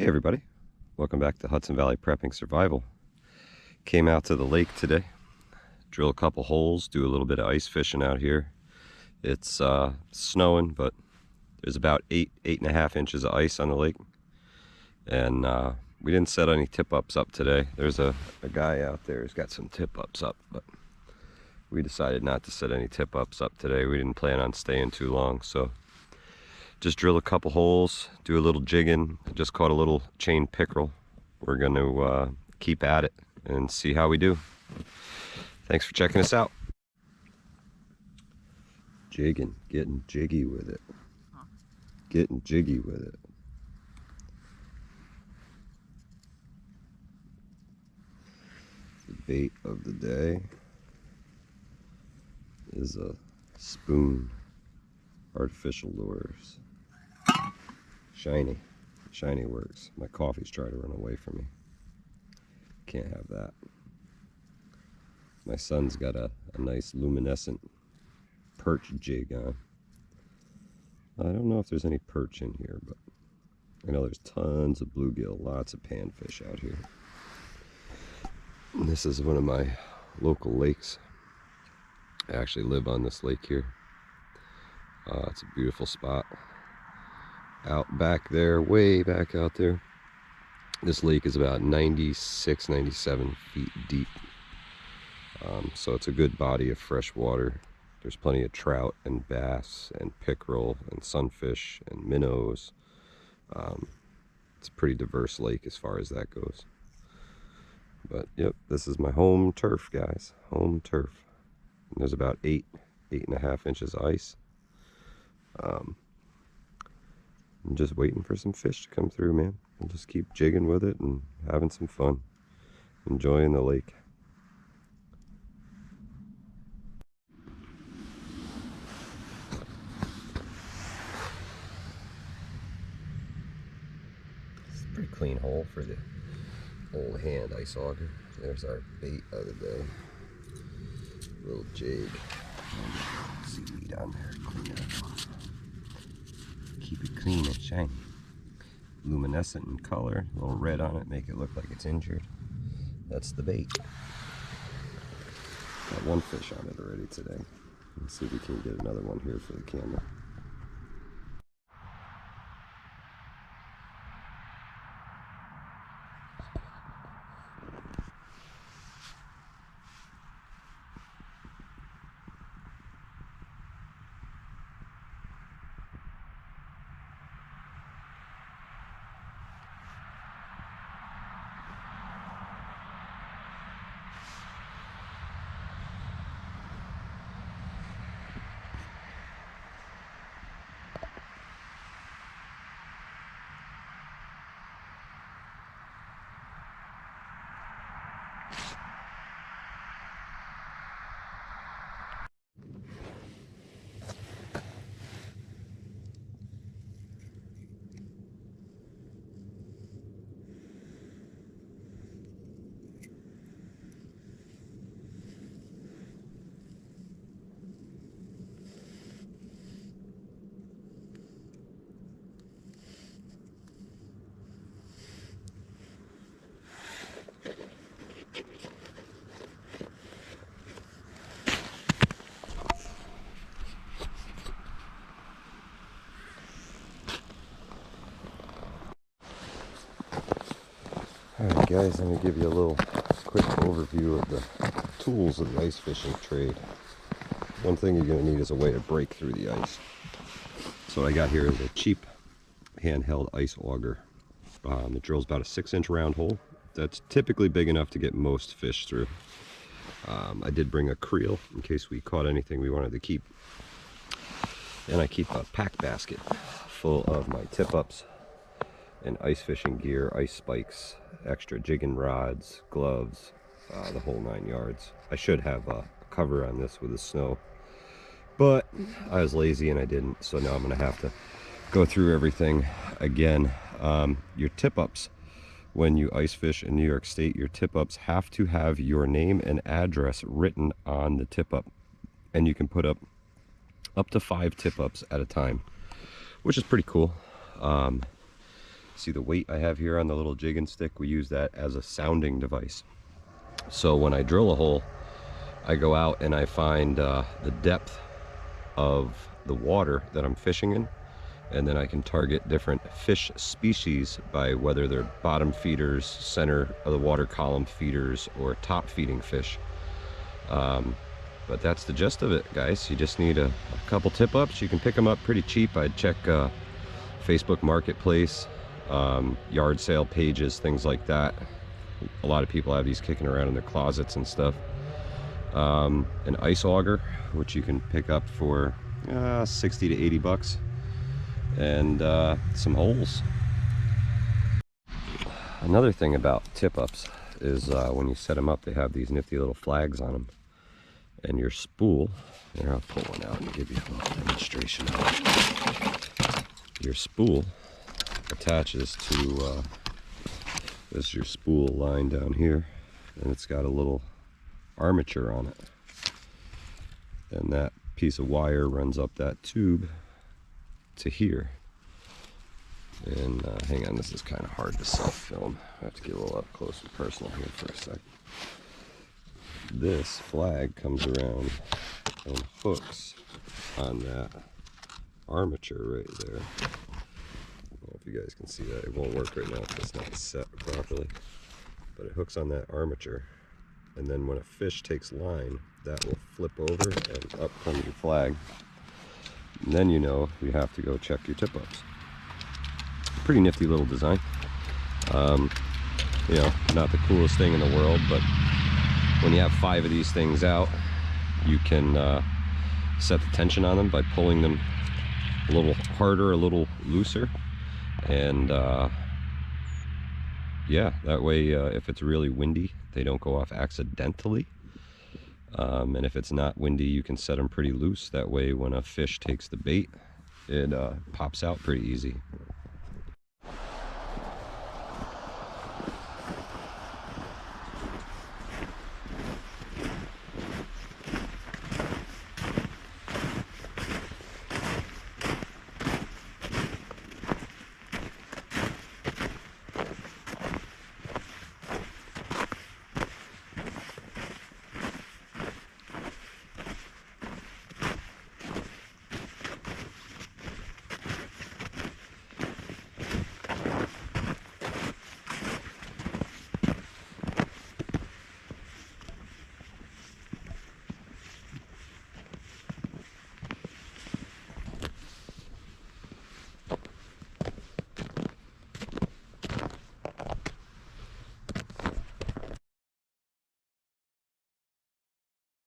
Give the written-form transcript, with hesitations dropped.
Hey everybody, welcome back to Hudson Valley Prepping Survival. Came out to the lake today, drill a couple holes, do a little bit of ice fishing out here. It's snowing, but there's about 8.5 inches of ice on the lake. And we didn't set any tip-ups up today. There's a guy out there who's got some tip-ups up, but we decided not to set any tip-ups up today. We didn't plan on staying too long, so just drill a couple holes, do a little jigging. I just caught a little chain pickerel. We're going to keep at it and see how we do. Thanks for checking us out. Jigging, getting jiggy with it. Getting jiggy with it. The bait of the day is a spoon. Artificial lures. Shiny works. My coffee's trying to run away from me. Can't have that. My son's got a nice luminescent perch jig on. I don't know if there's any perch in here, but I know there's tons of bluegill, lots of panfish out here. And this is one of my local lakes. I actually live on this lake here. It's a beautiful spot. Out back there, way back out there. This lake is about 96, 97 feet deep. So it's a good body of fresh water. There's plenty of trout and bass and pickerel and sunfish and minnows. It's a pretty diverse lake as far as that goes. But yep, this is my home turf, guys. Home turf. And there's about 8.5 inches of ice. I'm just waiting for some fish to come through, man. We'll just keep jigging with it and having some fun, enjoying the lake. It's a pretty clean hole for the old hand ice auger. There's our bait of the day. Little jig. Seaweed on there. Clean it up. Keep it clean and shiny. Luminescent in color, a little red on it, make it look like it's injured. That's the bait. Got one fish on it already today. Let's see if we can get another one here for the camera. Alright guys, let me give you a little quick overview of the tools of the ice fishing trade. One thing you're going to need is a way to break through the ice. So what I got here is a cheap handheld ice auger. It drills about a 6-inch round hole. That's typically big enough to get most fish through. I did bring a creel in case we caught anything we wanted to keep. And I keep a pack basket full of my tip-ups and ice fishing gear, ice spikes, extra jigging rods, gloves, the whole 9 yards. I should have a cover on this with the snow, but I was lazy and I didn't, so now I'm gonna have to go through everything again. Your tip-ups, when you ice fish in New York State, your tip-ups have to have your name and address written on the tip-up, and you can put up to 5 tip-ups at a time, which is pretty cool. See the weight I have here on the little jigging stick? We use that as a sounding device. So when I drill a hole, I go out and I find the depth of the water that I'm fishing in, and then I can target different fish species by whether they're bottom feeders, center of the water column feeders, or top feeding fish. But that's the gist of it, guys. You just need a couple tip-ups. You can pick them up pretty cheap. I'd check Facebook Marketplace, yard sale pages, things like that. A lot of people have these kicking around in their closets and stuff. An ice auger, which you can pick up for 60 to 80 bucks, and some holes. Another thing about tip-ups is when you set them up, they have these nifty little flags on them. And your spool, here, I'll pull one out and give you a little demonstration of it. Your spool attaches to, this is your spool line down here, and it's got a little armature on it. And that piece of wire runs up that tube to here. And hang on, this is kind of hard to self-film. I have to get a little up close and personal here for a sec. This flag comes around and hooks on that armature right there. I don't know if you guys can see that. It won't work right now because it's not set properly. But it hooks on that armature. And then when a fish takes line, that will flip over and up comes your flag. And then you know you have to go check your tip-ups. Pretty nifty little design. You know, not the coolest thing in the world, but when you have 5 of these things out, you can set the tension on them by pulling them a little harder, a little looser. And yeah, that way if it's really windy, they don't go off accidentally. And if it's not windy, you can set them pretty loose. That way when a fish takes the bait, it pops out pretty easy.